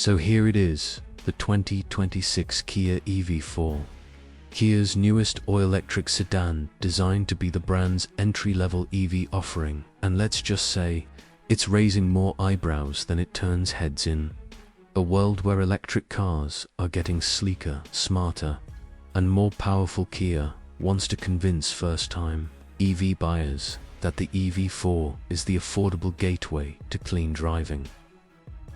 So here it is, the 2026 Kia EV4. Kia's newest all-electric sedan, designed to be the brand's entry-level EV offering, and let's just say, it's raising more eyebrows than it turns heads in. A world where electric cars are getting sleeker, smarter, and more powerful. Kia wants to convince first-time EV buyers that the EV4 is the affordable gateway to clean driving.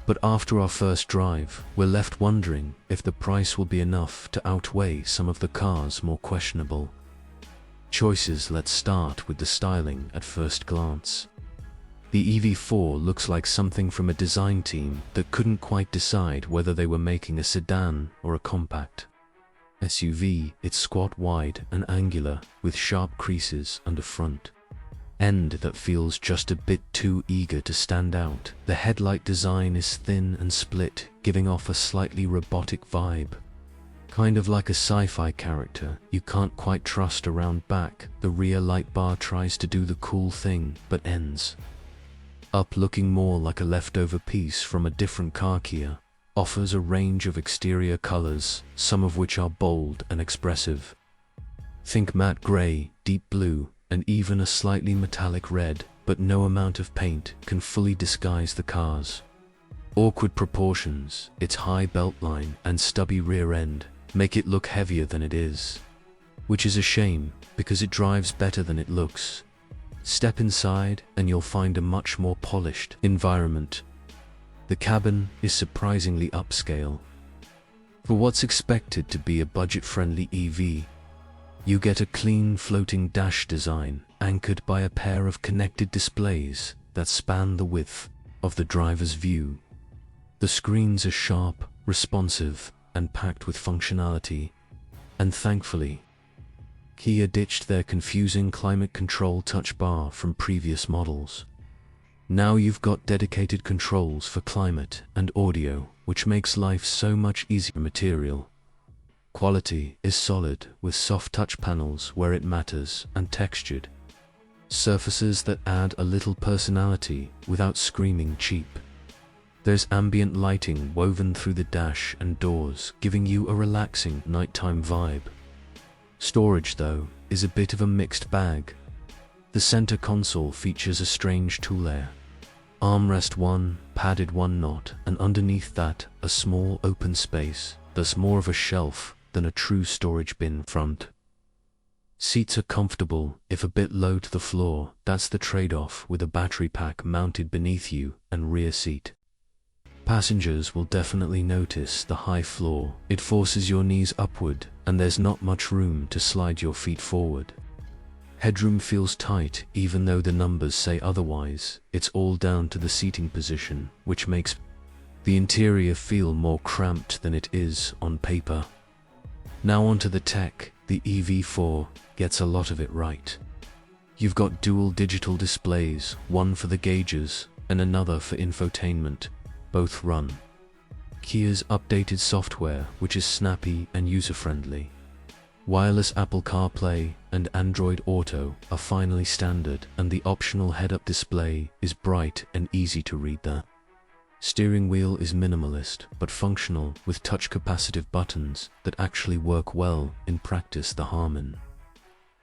But after our first drive, we're left wondering if the price will be enough to outweigh some of the car's more questionable choices. Let's start with the styling at first glance. The EV4 looks like something from a design team that couldn't quite decide whether they were making a sedan or a compact SUV. It's squat, wide, and angular, with sharp creases and a front end that feels just a bit too eager to stand out. The headlight design is thin and split, giving off a slightly robotic vibe. Kind of like a sci-fi character you can't quite trust around back. The rear light bar tries to do the cool thing, but ends up looking more like a leftover piece from a different car. Kia offers a range of exterior colors, some of which are bold and expressive. Think matte gray, deep blue, and even a slightly metallic red, but no amount of paint can fully disguise the car's awkward proportions. Its high beltline and stubby rear end make it look heavier than it is, which is a shame because it drives better than it looks. Step inside and you'll find a much more polished environment. The cabin is surprisingly upscale. For what's expected to be a budget-friendly EV, you get a clean floating dash design, anchored by a pair of connected displays that span the width of the driver's view. The screens are sharp, responsive, and packed with functionality. And thankfully, Kia ditched their confusing climate control touch bar from previous models. Now you've got dedicated controls for climate and audio, which makes life so much easier. Material quality is solid, with soft touch panels where it matters and textured surfaces that add a little personality without screaming cheap. There's ambient lighting woven through the dash and doors, giving you a relaxing nighttime vibe. Storage, though, is a bit of a mixed bag. The center console features a strange two-layer armrest, one padded, one not, and underneath that, a small open space that's more of a shelf than a true storage bin. Front seats are comfortable, if a bit low to the floor. That's the trade-off, with a battery pack mounted beneath you and rear seat. Passengers will definitely notice the high floor. It forces your knees upward, and there's not much room to slide your feet forward. Headroom feels tight, even though the numbers say otherwise. It's all down to the seating position, which makes the interior feel more cramped than it is on paper. Now onto the tech. The EV4 gets a lot of it right. You've got dual digital displays, one for the gauges and another for infotainment. Both run Kia's updated software, which is snappy and user-friendly. Wireless Apple CarPlay and Android Auto are finally standard, and the optional head-up display is bright and easy to read. The steering wheel is minimalist but functional, with touch-capacitive buttons that actually work well in practice. The Harman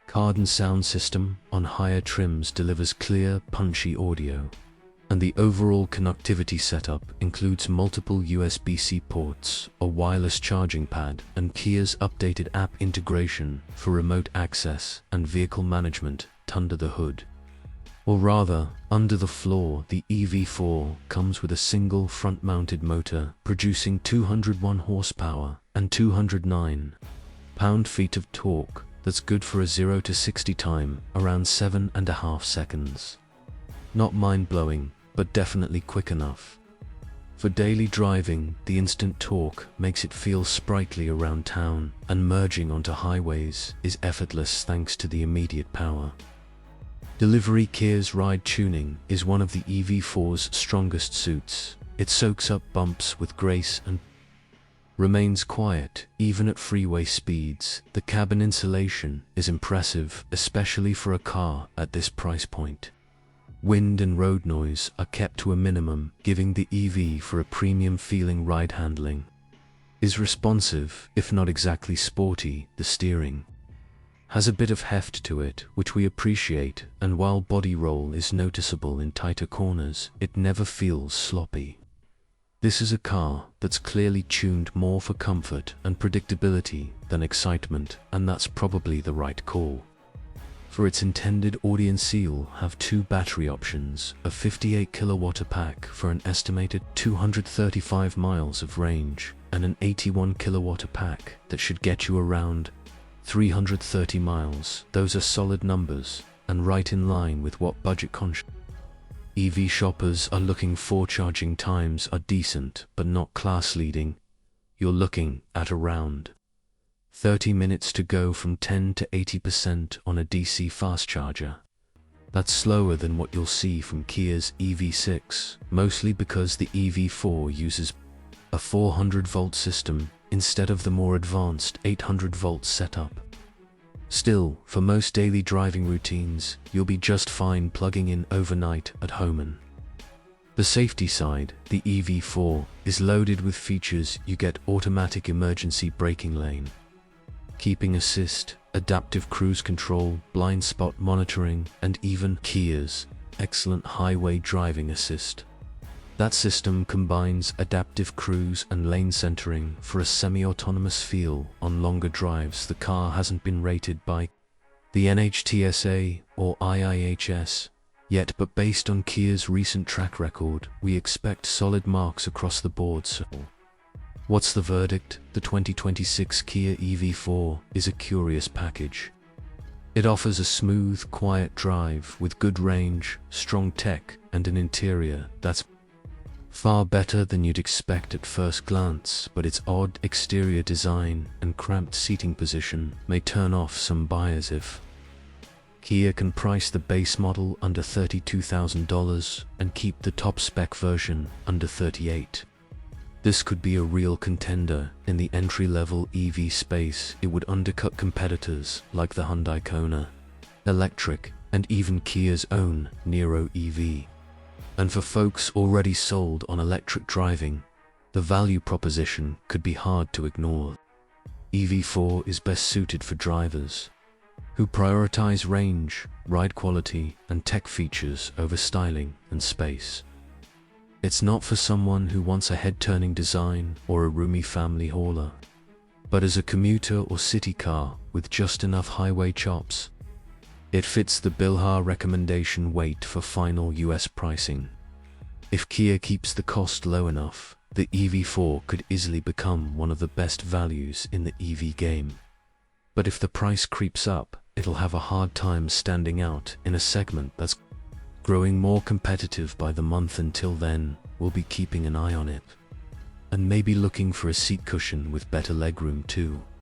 Kardon sound system on higher trims delivers clear, punchy audio, and the overall connectivity setup includes multiple USB-C ports, a wireless charging pad, and Kia's updated app integration for remote access and vehicle management. Under the hood, or rather, under the floor, the EV4 comes with a single front-mounted motor producing 201 horsepower and 209 pound-feet of torque that's good for a 0 to 60 time around 7.5 seconds. Not mind-blowing, but definitely quick enough. For daily driving, the instant torque makes it feel sprightly around town, and merging onto highways is effortless thanks to the immediate power delivery. Kia's ride tuning is one of the EV4's strongest suits. It soaks up bumps with grace and remains quiet, even at freeway speeds. The cabin insulation is impressive, especially for a car at this price point. Wind and road noise are kept to a minimum, giving the EV4 a premium feeling. Ride handling is responsive, if not exactly sporty. The steering has a bit of heft to it, which we appreciate, and while body roll is noticeable in tighter corners, it never feels sloppy. This is a car that's clearly tuned more for comfort and predictability than excitement, and that's probably the right call. For its intended audience, you'll have two battery options, a 58 kilowatt pack for an estimated 235 miles of range, and an 81 kilowatt pack that should get you around 330 miles. Those are solid numbers, and right in line with what budget-conscious EV shoppers are looking for. Charging times are decent, but not class-leading. You're looking at around 30 minutes to go from 10 to 80% on a DC fast charger. That's slower than what you'll see from Kia's EV6, mostly because the EV4 uses a 400-volt system instead of the more advanced 800-volt setup. Still, for most daily driving routines, you'll be just fine plugging in overnight at home. And the safety side, the EV4 is loaded with features. You get automatic emergency braking lane, keeping assist, adaptive cruise control, blind spot monitoring, and even Kia's excellent highway driving assist. That system combines adaptive cruise and lane centering for a semi-autonomous feel on longer drives. The car hasn't been rated by the NHTSA or IIHS yet, but based on Kia's recent track record, we expect solid marks across the board. So, what's the verdict? The 2026 Kia EV4 is a curious package. It offers a smooth, quiet drive with good range, strong tech, and an interior that's far better than you'd expect at first glance, but its odd exterior design and cramped seating position may turn off some buyers. If Kia can price the base model under $32,000 and keep the top spec version under $38,000, this could be a real contender in the entry-level EV space. It would undercut competitors like the Hyundai Kona Electric and even Kia's own Niro EV. And for folks already sold on electric driving, the value proposition could be hard to ignore. EV4 is best suited for drivers who prioritize range, ride quality, and tech features over styling and space. It's not for someone who wants a head-turning design or a roomy family hauler, but as a commuter or city car with just enough highway chops, it fits the bill. Recommendation: wait for final US pricing. If Kia keeps the cost low enough, the EV4 could easily become one of the best values in the EV game. But if the price creeps up, it'll have a hard time standing out in a segment that's growing more competitive by the month. Until then, we'll be keeping an eye on it, and maybe looking for a seat cushion with better legroom too.